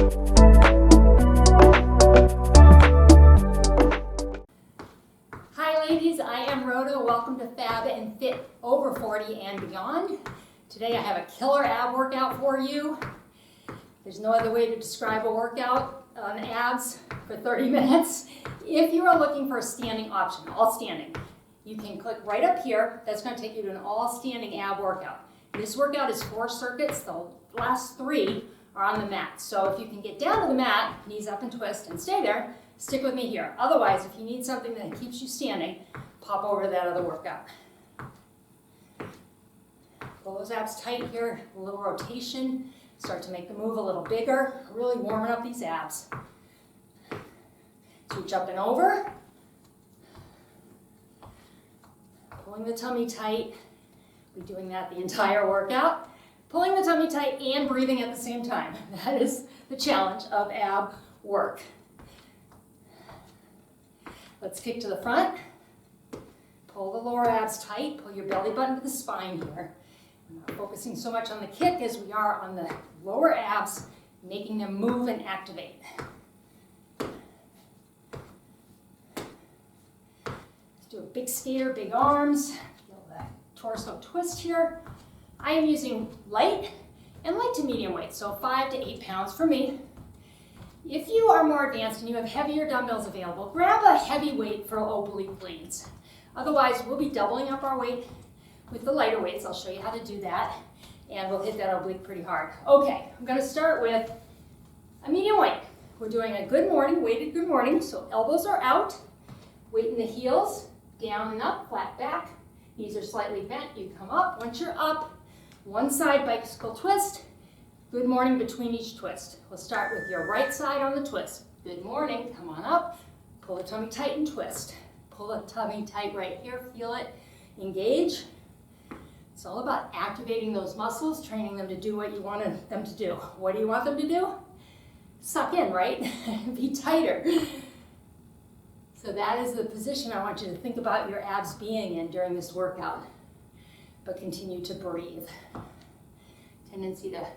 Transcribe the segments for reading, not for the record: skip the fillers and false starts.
Hi ladies, I am Rhoda. Welcome to Fab and Fit over 40 and beyond. Today I have a killer ab workout for you. There's no other way to describe a workout on abs for 30 minutes. If you are looking for a standing option, all standing, you can click right up here. That's going to take you to an all standing ab workout. This workout is 4 circuits. The last 3 are on the mat. So if you can get down to the mat, knees up and twist and stay there, stick with me here. Otherwise, if you need something that keeps you standing, pop over to that other workout. Pull those abs tight here, a little rotation. Start to make the move a little bigger, really warming up these abs. Switch up and over. Pulling the tummy tight. We're doing that the entire workout. Pulling the tummy tight and breathing at the same time. That is the challenge of ab work. Let's kick to the front. Pull the lower abs tight. Pull your belly button to the spine here. We're not focusing so much on the kick as we are on the lower abs, making them move and activate. Let's do a big skater, big arms. Feel that torso twist here. I am using light and light to medium weight, so 5 to 8 pounds for me. If you are more advanced and you have heavier dumbbells available, grab a heavy weight for oblique leans. Otherwise, we'll be doubling up our weight with the lighter weights. I'll show you how to do that, and we'll hit that oblique pretty hard. Okay, I'm going to start with a medium weight. We're doing a good morning, weighted good morning, so elbows are out, weight in the heels, down and up, flat back. Knees are slightly bent, you come up. Once you're up, one side bicycle twist. Good morning between each twist. We'll start with your right side on the twist. Good morning, come on up. Pull the tummy tight and twist. Pull the tummy tight right here, feel it, engage. It's all about activating those muscles, training them to do what you want them to do. What do you want them to do? Suck in, right? Be tighter. So that is the position I want you to think about your abs being in during this workout. But continue to breathe. Tendency to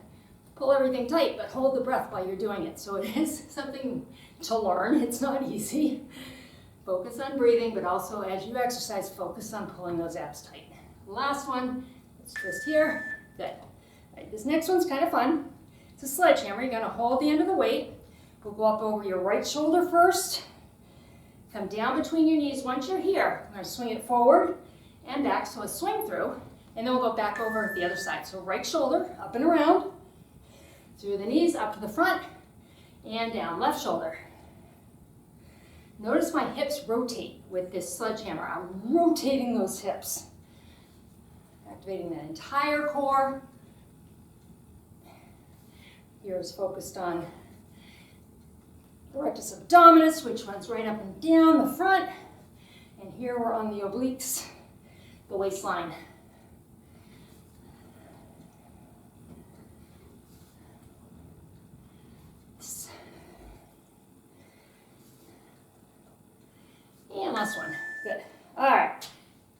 pull everything tight, but hold the breath while you're doing it. So it is something to learn. It's not easy. Focus on breathing, but also as you exercise, focus on pulling those abs tight. Last one, let's twist here. Good. All right, this next one's kind of fun. It's a sledgehammer. You're going to hold the end of the weight. We'll go up over your right shoulder first. Come down between your knees. Once you're here, I'm going to swing it forward and back, so a swing through. And then we'll go back over the other side. So right shoulder, up and around, through the knees, up to the front, and down. Left shoulder. Notice my hips rotate with this sledgehammer. I'm rotating those hips. Activating that entire core. Here is focused on the rectus abdominis, which runs right up and down the front. And here we're on the obliques, the waistline. And last one. Good. All right.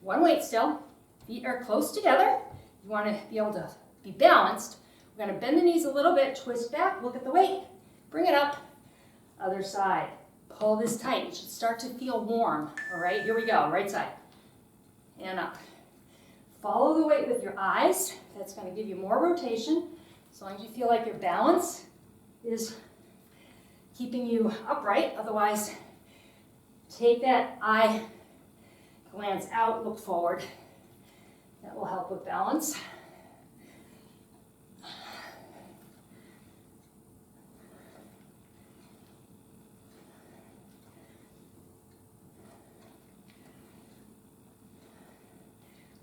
One weight still. Feet are close together. You want to be able to be balanced. We're going to bend the knees a little bit, twist back, look at the weight, bring it up. Other side. Pull this tight. You should start to feel warm. All right, here we go. Right side. And up. Follow the weight with your eyes. That's going to give you more rotation. As long as you feel like your balance is keeping you upright. Otherwise, take that eye, glance out, look forward. That will help with balance.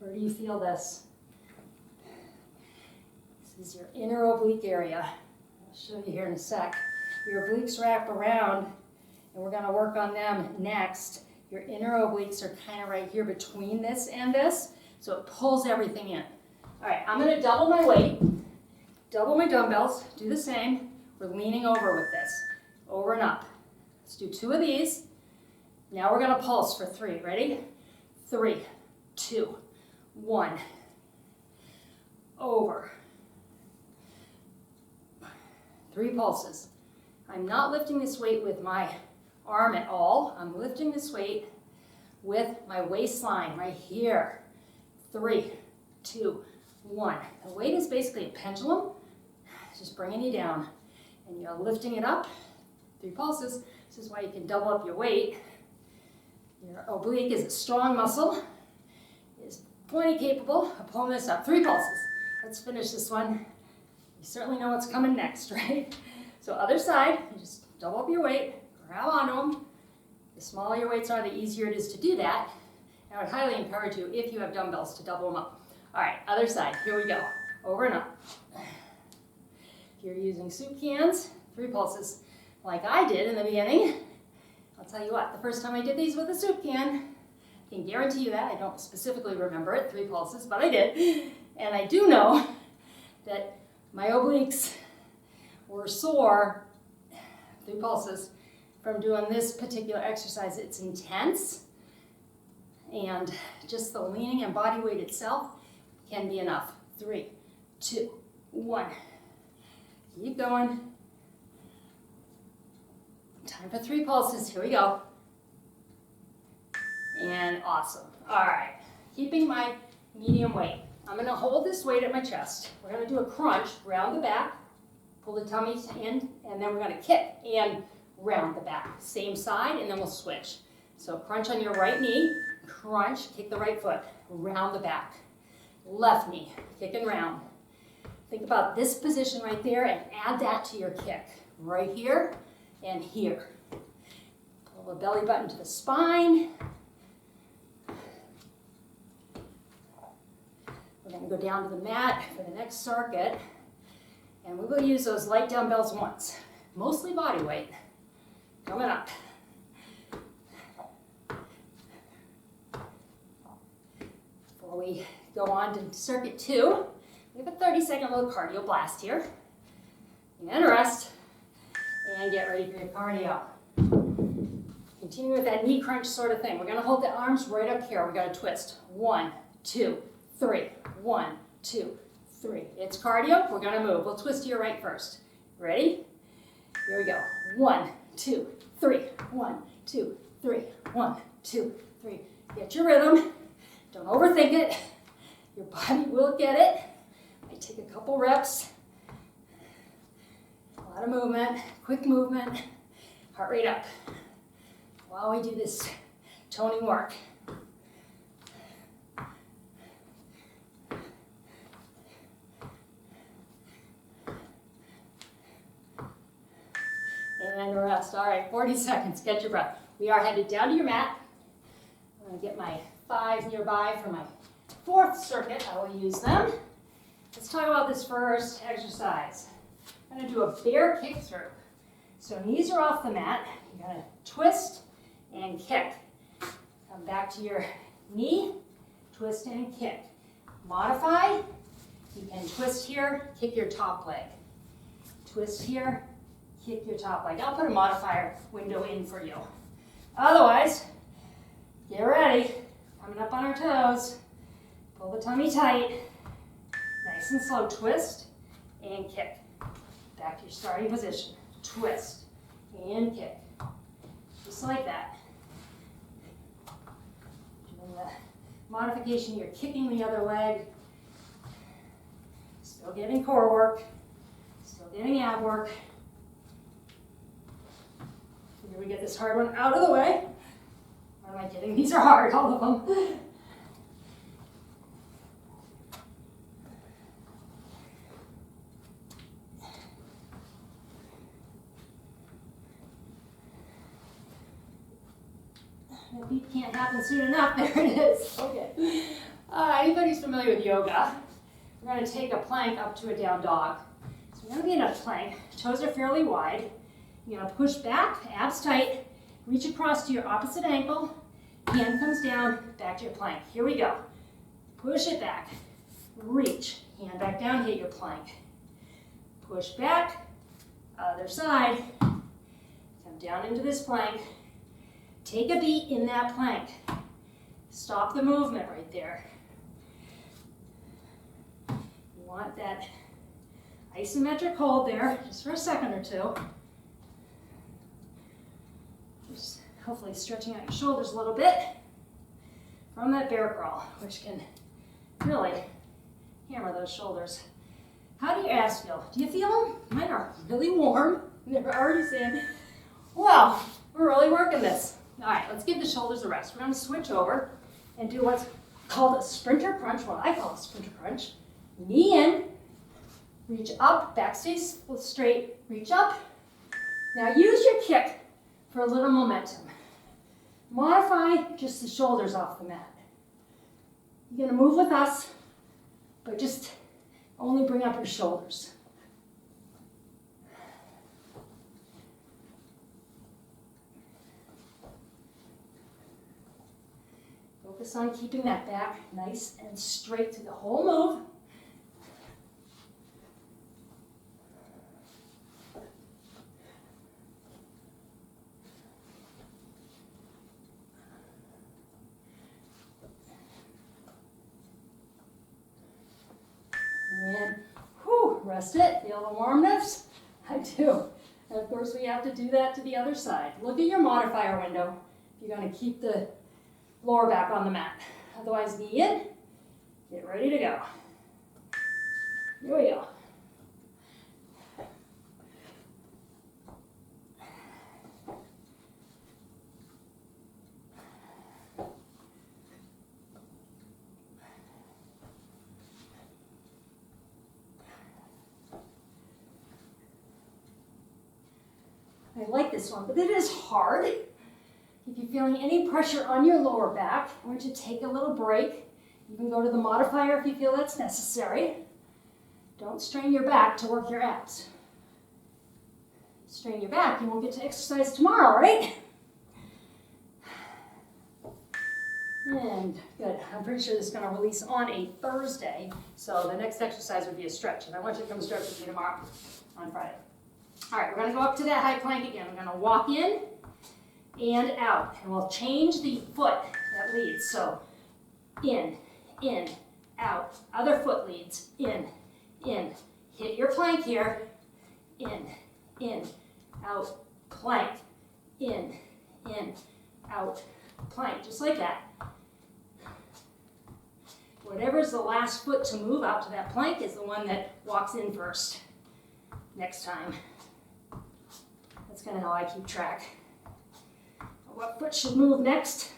Where do you feel this? This is your inner oblique area. I'll show you here in a sec. Your obliques wrap around, and we're going to work on them next. Your inner obliques are kind of right here between this and this, so it pulls everything in. All right, I'm going to double my weight, double my dumbbells, do the same. We're leaning over with this, over and up. Let's do 2 of these. Now we're going to pulse for 3. Ready? 3, 2, 1. Over. 3 pulses. I'm not lifting this weight with my arm at all. I'm lifting this weight with my waistline right here. 3, 2, 1. The weight is basically a pendulum, just bringing you down. And you're lifting it up, 3 pulses. This is why you can double up your weight. Your oblique is a strong muscle, is plenty capable of pulling this up. 3 pulses. Let's finish this one. You certainly know what's coming next, right? So other side, you just double up your weight, grab onto them. The smaller your weights are, the easier it is to do that. And I would highly encourage you, if you have dumbbells, to double them up. All right, other side, here we go. Over and up. If you're using soup cans, 3 pulses, like I did in the beginning. I'll tell you what, the first time I did these with a soup can, I can guarantee you that. I don't specifically remember it, 3 pulses, but I did. And I do know that my obliques were sore, 3 pulses, from doing this particular exercise. It's intense, and just the leaning and body weight itself can be enough. 3, 2, 1. Keep going. Time for 3 pulses. Here we go. And awesome. All right. Keeping my medium weight. I'm going to hold this weight at my chest. We're going to do a crunch, round the back, pull the tummy in, and then we're going to kick and round the back. Same side, and then we'll switch. So crunch on your right knee, crunch, kick the right foot, round the back. Left knee, kick and round. Think about this position right there and add that to your kick. Right here and here. Pull the belly button to the spine. We're going to go down to the mat for the next circuit. And we will use those light dumbbells once. Mostly body weight. Coming up. Before we go on to circuit 2, we have a 30-second little cardio blast here. And rest. And get ready for your cardio. Continue with that knee crunch sort of thing. We're going to hold the arms right up here. We're going to twist. 1, 2, 3. 1, 2, 3. It's cardio. We're going to move. We'll twist to your right first. Ready? Here we go. 1, 2, 3. 1, 2, 3. 1, 2, 3. Get your rhythm. Don't overthink it. Your body will get it. Might take a couple reps. A lot of movement, quick movement. Heart rate up. While we do this toning work. And rest. All right, 40 seconds. Get your breath. We are headed down to your mat. I'm going to get my 5s nearby for my 4th circuit. I will use them. Let's talk about this first exercise. I'm going to do a bear kick through. So knees are off the mat. You're going to twist and kick. Come back to your knee, twist and kick. Modify. You can twist here, kick your top leg. Twist here, kick your top leg. I'll put a modifier window in for you. Otherwise, get ready. Coming up on our toes. Pull the tummy tight. Nice and slow. Twist and kick. Back to your starting position. Twist and kick. Just like that. Doing the modification, you're kicking the other leg. Still getting core work. Still getting ab work. Here we get this hard one out of the way. What am I kidding? These are hard, all of them. That beat can't happen soon enough. There it is. Okay. Anybody's familiar with yoga? We're going to take a plank up to a down dog. So we're going to be in a plank. Toes are fairly wide. You're going to push back, abs tight, reach across to your opposite ankle, hand comes down, back to your plank. Here we go. Push it back, reach, hand back down, hit your plank. Push back, other side, come down into this plank. Take a beat in that plank. Stop the movement right there. You want that isometric hold there, just for a second or two. Just hopefully stretching out your shoulders a little bit from that bear crawl, which can really hammer those shoulders. How do your abs feel? Do you feel them? Mine are really warm. They're already saying, well, we're really working this. All right, let's give the shoulders a rest. We're going to switch over and do what's called a sprinter crunch, what I call a sprinter crunch. Knee in, reach up, back stays straight, reach up. Now use your kick for a little momentum. Modify just the shoulders off the mat. You're going to move with us, but just only bring up your shoulders. Focus on keeping that back nice and straight through the whole move. And rest it. Feel the warmness? I do. And of course we have to do that to the other side. Look at your modifier window if you're going to keep the lower back on the mat. Otherwise, knee in, get ready to go. Here we go. I like this one, but it is hard. If you're feeling any pressure on your lower back, I want you to take a little break. You can go to the modifier if you feel that's necessary. Don't strain your back to work your abs. Strain your back, you won't get to exercise tomorrow, right? And good. I'm pretty sure this is going to release on a Thursday, so the next exercise would be a stretch, and I want you to come stretch with me tomorrow on Friday. All right, we're going to go up to that high plank again. We're going to walk in and out, and we'll change the foot that leads. So in, out. Other foot leads, in. Hit your plank here, in, out, plank, in, out, plank, just like that. Whatever's the last foot to move out to that plank is the one that walks in first next time. That's kind of how I keep track. What foot should move next?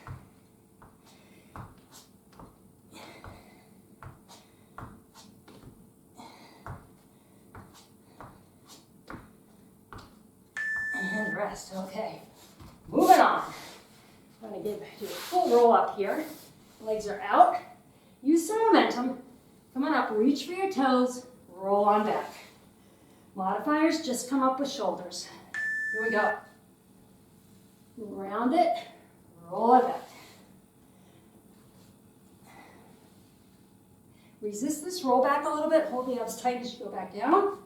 And rest, okay. Moving on. I'm going to do a full roll up here. Legs are out. Use some momentum. Come on up, reach for your toes, roll on back. Modifiers, just come up with shoulders. Here we go. Round it, roll it back. Resist this, roll back a little bit, hold the abs tight as you go back down.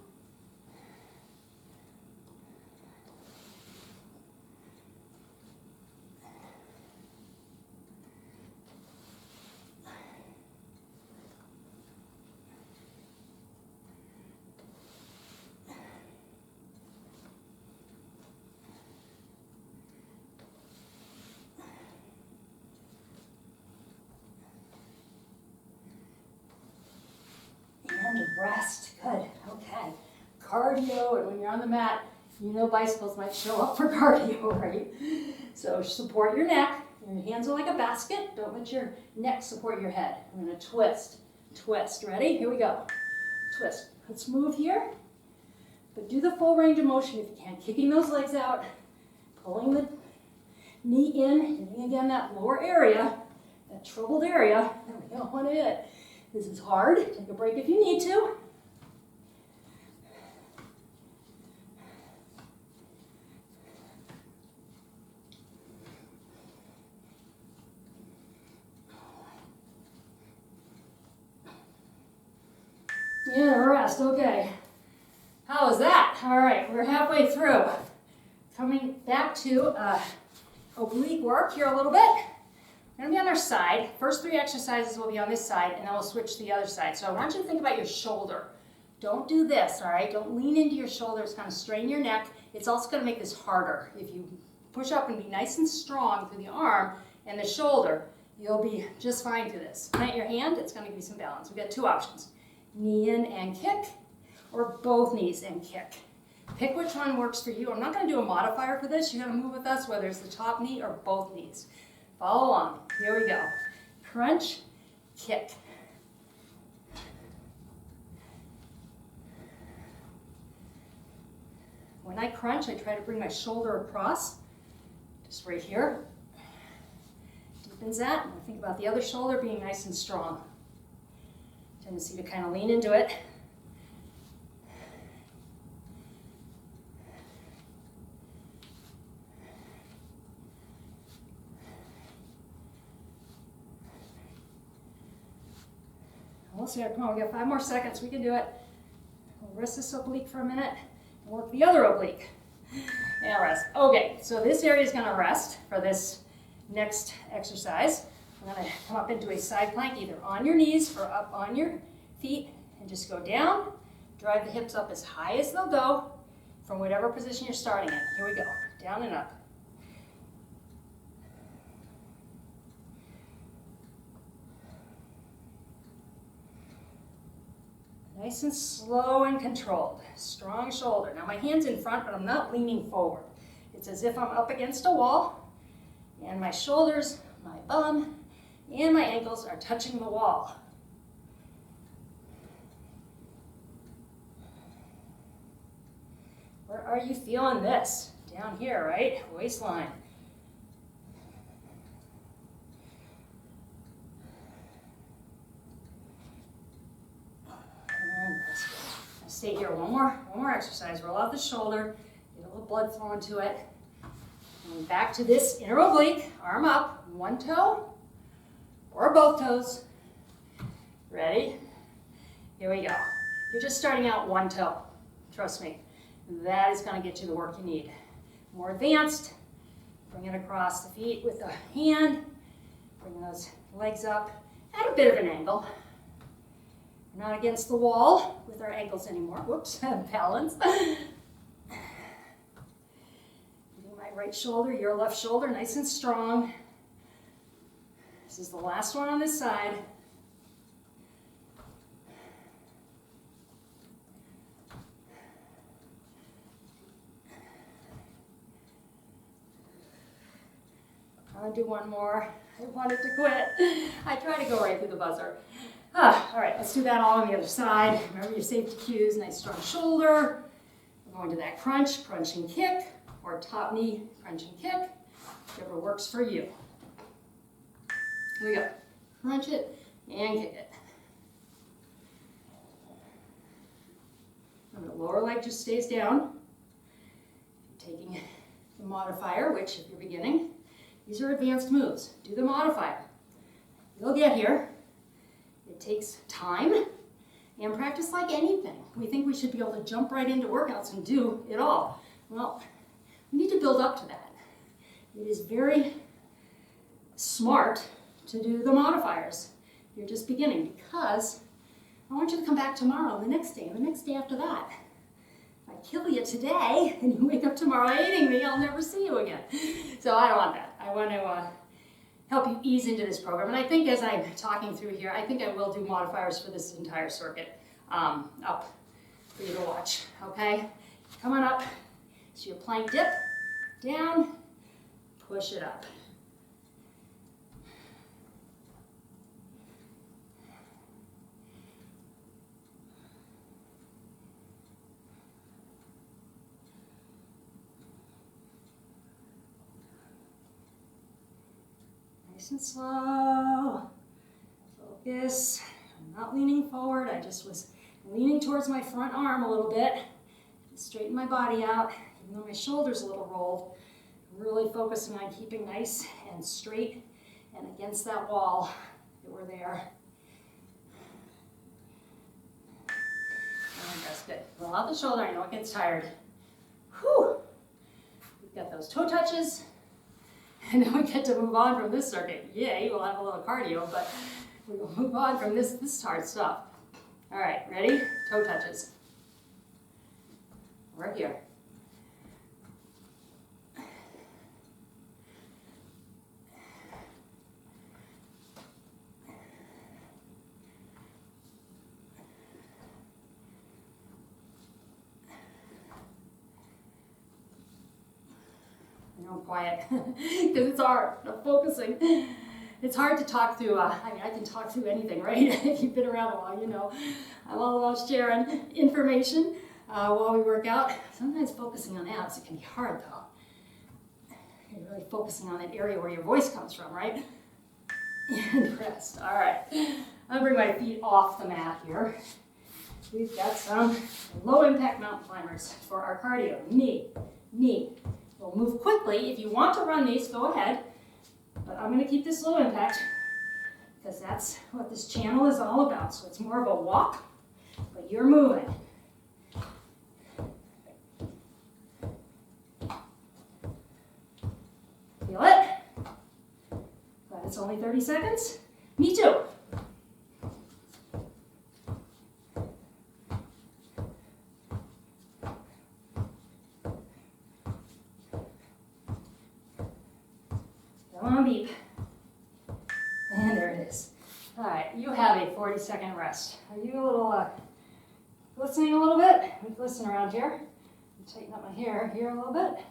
Rest, good, okay. Cardio, and when you're on the mat, you know bicycles might show up for cardio, right? So support your neck. Your hands are like a basket. Don't let your neck support your head. We're going to twist, twist. Ready? Here we go. Twist. Let's move here, but do the full range of motion if you can. Kicking those legs out, pulling the knee in, hitting again that lower area, that troubled area that we don't want to hit. This is hard. Take a break if you need to. Yeah, rest. Okay. How was that? All right, we're halfway through. Coming back to oblique work here a little bit. We're going to be on our side. First 3 exercises will be on this side, and then we'll switch to the other side. So I want you to think about your shoulder. Don't do this, all right? Don't lean into your shoulder. It's going to strain your neck. It's also going to make this harder if you push up and be nice and strong through the arm and the shoulder, you'll be just fine through this. Plant your hand, it's gonna give you some balance. We've got two options, knee in and kick, or both knees and kick. Pick which one works for you. I'm not gonna do a modifier for this. You're gonna move with us, whether it's the top knee or both knees. Follow along, here we go. Crunch, kick. When I crunch, I try to bring my shoulder across, just right here. Deepens that, and I think about the other shoulder being nice and strong. Tendency to kind of lean into it. Almost here, come on, we got 5 more seconds, we can do it. We'll rest this oblique for a minute, and work the other oblique. And rest. Okay, so this area is gonna rest for this next exercise. I'm gonna come up into a side plank, either on your knees or up on your feet, and just go down, drive the hips up as high as they'll go from whatever position you're starting in. Here we go, down and up. Nice and slow and controlled. Strong shoulder. Now my hand's in front, but I'm not leaning forward. It's as if I'm up against a wall, and my shoulders, my bum, and my ankles are touching the wall. Where are you feeling this? Down here, right? Waistline. Stay here, one more exercise. Roll out the shoulder, get a little blood flowing to it. And back to this inner oblique, arm up, one toe or both toes. Ready? Here we go. You're just starting out one toe, trust me. That is gonna get you the work you need. More advanced, bring it across the feet with the hand, bring those legs up at a bit of an angle. We're not against the wall with our ankles anymore. Whoops, balance. My right shoulder, your left shoulder, nice and strong. This is the last one on this side. I'll do one more. I wanted to quit. I try to go right through the buzzer. All right, let's do that all on the other side. Remember your safety cues, nice strong shoulder. We're going to that crunch, crunch and kick, or top knee, crunch and kick, whichever works for you. Here we go. Crunch it and kick it. And the lower leg just stays down. Taking the modifier, which if you're beginning, these are advanced moves. Do the modifier. You'll get here. It takes time and practice like anything. We think we should be able to jump right into workouts and do it all. Well, we need to build up to that. It is very smart to do the modifiers. You're just beginning, because I want you to come back tomorrow, the next day, and the next day after that. If I kill you today and you wake up tomorrow hating me, I'll never see you again. So I don't want that. I want to help you ease into this program. And I think as I'm talking through here, I think I will do modifiers for this entire circuit up for you to watch, okay? Come on up. So your plank dip, down, push it up. Nice and slow. Focus. I'm not leaning forward. I just was leaning towards my front arm a little bit. Straighten my body out, even though my shoulder's a little rolled. I'm really focusing on keeping nice and straight and against that wall that we're there. And that's good. Roll out the shoulder. I know it gets tired. Whew. We've got those toe touches. And then we get to move on from this circuit. Yay, we'll have a little cardio, but we will move on from this hard stuff. All right, ready? Toe touches. We're here. I'm quiet because it's hard. I'm focusing. It's hard to talk through, I mean, I can talk through anything, right? If you've been around a while, you know. I'm all about sharing information while we work out. Sometimes focusing on abs, it can be hard though. You're really focusing on that area where your voice comes from, right? And rest. All right. I'm gonna bring my feet off the mat here. We've got some low impact mountain climbers for our cardio. Knee, knee. We'll move quickly. If you want to run these, go ahead. But I'm going to keep this low impact because that's what this channel is all about. So it's more of a walk, but you're moving. Feel it? Glad it's only 30 seconds. Me too. Beep. And there it is. All right, you have a 40-second rest. Are you a little glistening a little bit? We glisten around here. Tighten up my hair here a little bit.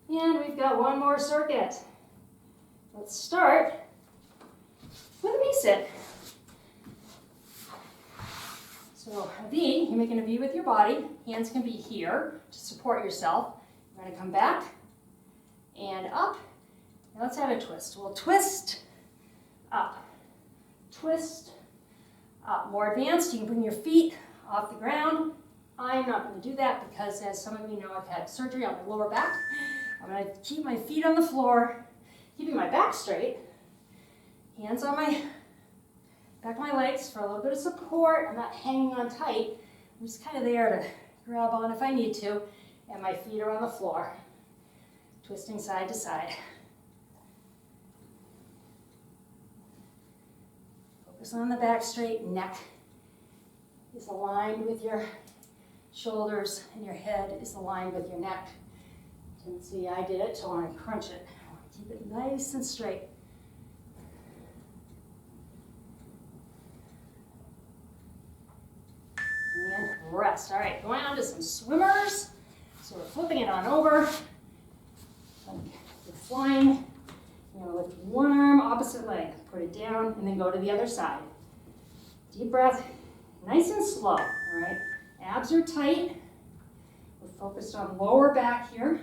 And we've got one more circuit. Let's start with a V sit. So a V, you're making a V with your body. Hands can be here to support yourself. You're going to come back and up. Now let's have a twist. We'll twist up, twist up. More advanced, you can bring your feet off the ground. I'm not going to do that because, as some of you know, I've had surgery on my lower back. I'm going to keep my feet on the floor, keeping my back straight. Hands on my back of my legs for a little bit of support. I'm not hanging on tight. I'm just kind of there to grab on if I need to. And my feet are on the floor, twisting side to side. Focus on the back straight. Neck is aligned with your shoulders and your head is aligned with your neck. You can see I did it, so I want to crunch it. I want to keep it nice and straight. And rest. All right, going on to some swimmers. So we're flipping it on over. We're flying. You're going to lift one arm, opposite leg. Put it down, and then go to the other side. Deep breath, nice and slow, all right? Abs are tight. We're focused on lower back here,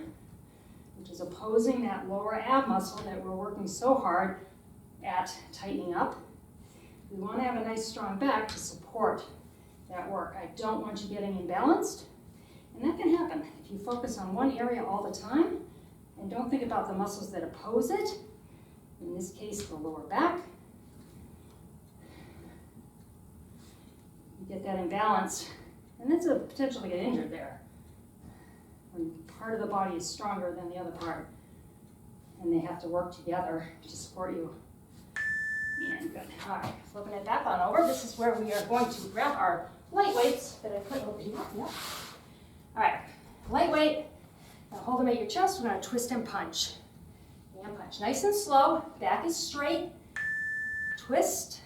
which is opposing that lower ab muscle that we're working so hard at tightening up. We want to have a nice strong back to support that work. I don't want you getting imbalanced, and that can happen if you focus on one area all the time and don't think about the muscles that oppose it. In this case, the lower back. You get that imbalance, and that's a potential to get injured there. When part of the body is stronger than the other part, and they have to work together to support you. And good. All right, flipping it back on over. This is where we are going to grab our light weights that I put over here. Yep. All right, lightweight. Now hold them at your chest. We're going to twist and punch. And punch. Nice and slow. Back is straight. Twist.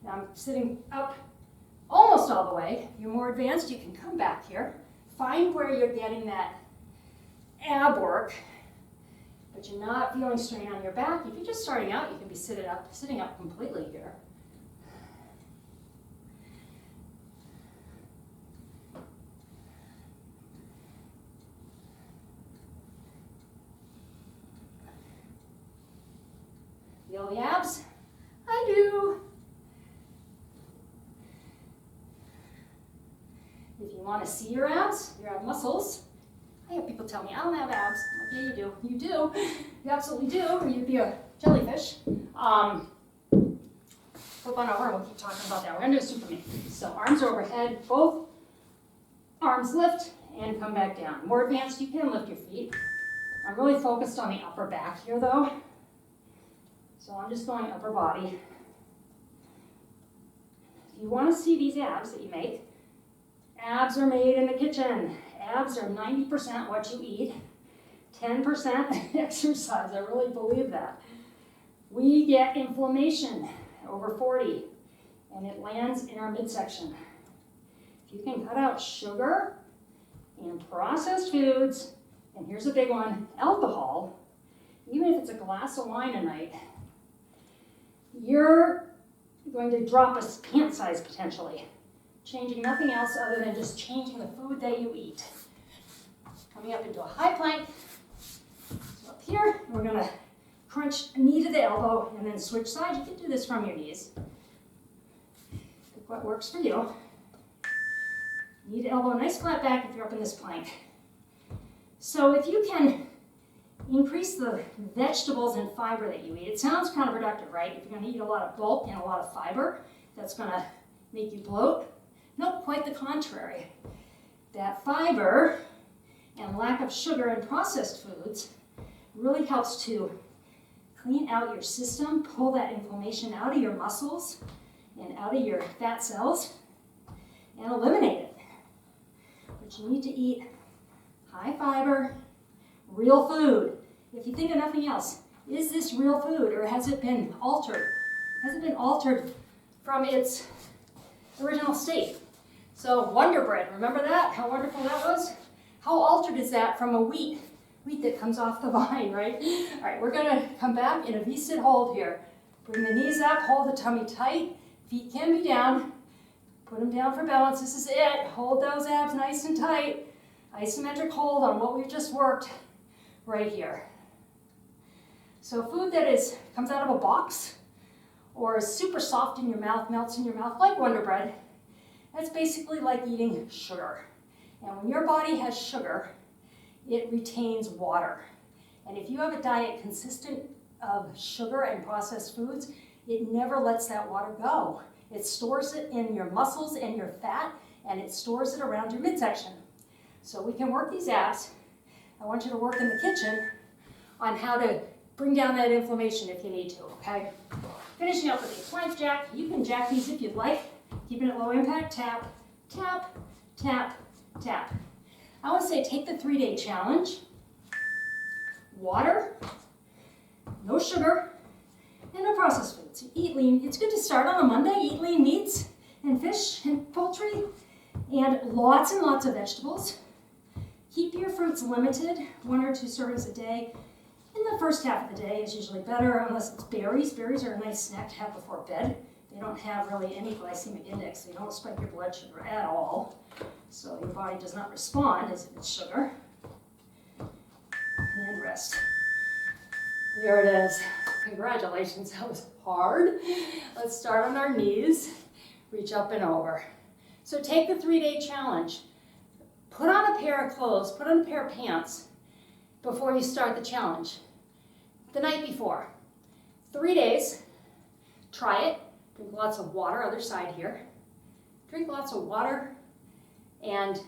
Now I'm sitting up almost all the way. If you're more advanced, you can come back here. Find where you're getting that ab work, but you're not feeling strain on your back. If you're just starting out, you can be sitting up completely here. Feel the abs? I do. If you want to see your ab muscles, I have people tell me, I don't have abs. I'm like, yeah, you do. You do. You absolutely do, or you'd be a jellyfish. Flip on over and we'll keep talking about that. We're going to do a Superman. So arms overhead, both arms lift and come back down. More advanced, you can lift your feet. I'm really focused on the upper back here though. So I'm just going upper body. If you want to see these abs that you make, abs are made in the kitchen. Abs are 90% what you eat, 10% exercise. I really believe that. We get inflammation over 40, and it lands in our midsection. If you can cut out sugar and processed foods And here's a big one, alcohol. Even if it's a glass of wine a night, you're going to drop a pant size potentially, changing nothing else other than just changing the food that you eat. Coming up into a high plank. So up here, we're going to crunch knee to the elbow and then switch sides. You can do this from your knees. Pick what works for you. Knee to elbow, nice flat back if you're up in this plank. So if you can increase the vegetables and fiber that you eat, it sounds counterproductive, right? If you're going to eat a lot of bulk and a lot of fiber, that's going to make you bloat. No, quite the contrary. That fiber and lack of sugar in processed foods really helps to clean out your system, pull that inflammation out of your muscles and out of your fat cells, and eliminate it. But you need to eat high fiber, real food. If you think of nothing else, is this real food or has it been altered? Has it been altered from its original state? So Wonder Bread, remember that? How wonderful that was? How altered is that from a wheat that comes off the vine, right? All right, we're gonna come back in a V-sit hold here. Bring the knees up, hold the tummy tight. Feet can be down. Put them down for balance. This is it. Hold those abs nice and tight. Isometric hold on what we've just worked right here. So food that comes out of a box or is super soft in your mouth, melts in your mouth, like Wonder Bread, that's basically like eating sugar. And when your body has sugar, it retains water. And if you have a diet consistent of sugar and processed foods, it never lets that water go. It stores it in your muscles and your fat, and it stores it around your midsection. So we can work these abs. I want you to work in the kitchen on how to bring down that inflammation if you need to, okay? Finishing up with a plank jack. You can jack these if you'd like. Keeping it low impact, tap, tap, tap, tap. I want to say take the 3-day challenge. Water, no sugar, and no processed foods. Eat lean. It's good to start on a Monday. Eat lean meats and fish and poultry and lots of vegetables. Keep your fruits limited, 1 or 2 servings a day. In the first half of the day is usually better unless it's berries. Berries are a nice snack to have before bed. They don't have really any glycemic index. They don't spike your blood sugar at all. So your body does not respond as if it's sugar. And rest. There it is. Congratulations, that was hard. Let's start on our knees. Reach up and over. So take the 3-day challenge. Put on a pair of clothes, put on a pair of pants before you start the challenge. The night before. 3 days. Try it. Drink lots of water, other side here. Drink lots of water and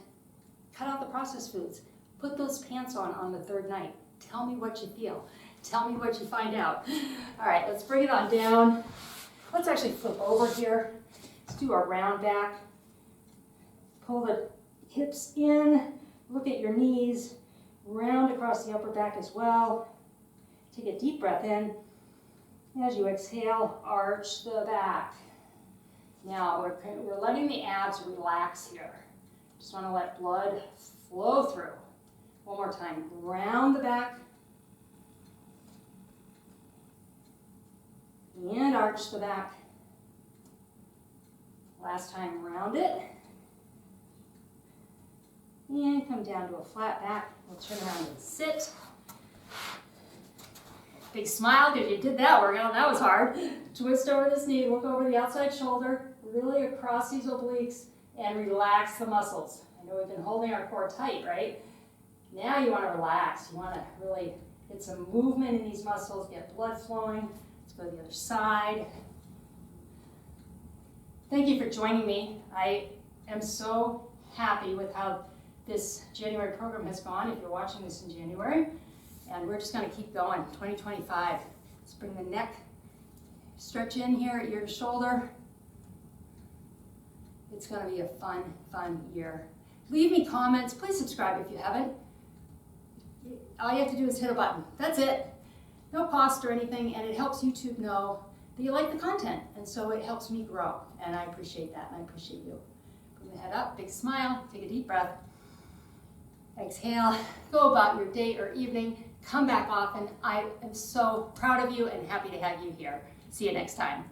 cut out the processed foods. Put those pants on the 3rd night. Tell me what you feel. Tell me what you find out. All right, let's bring it on down. Let's actually flip over here. Let's do our round back. Pull the hips in. Look at your knees. Round across the upper back as well. Take a deep breath in. As you exhale, arch the back. Now we're letting the abs relax here. Just want to let blood flow through. One more time. Round the back. And arch the back. Last time, round it. And come down to a flat back. We'll turn around and sit. Big smile because you did that workout. That was hard. Twist over this knee, look over the outside shoulder, really across these obliques, and relax the muscles. I know we've been holding our core tight, right? Now you want to relax. You want to really get some movement in these muscles, get blood flowing. Let's go to the other side. Thank you for joining me. I am so happy with how this January program has gone, if you're watching this in January. And we're just going to keep going, 2025. Let's bring the neck, stretch in here, ear to shoulder. It's going to be a fun, fun year. Leave me comments. Please subscribe if you haven't. All you have to do is hit a button. That's it. No cost or anything, and it helps YouTube know that you like the content. And so it helps me grow, and I appreciate that, and I appreciate you. Bring the head up, big smile, take a deep breath. Exhale. Exhale, go about your day or evening, come back often. I am so proud of you and happy to have you here. See you next time.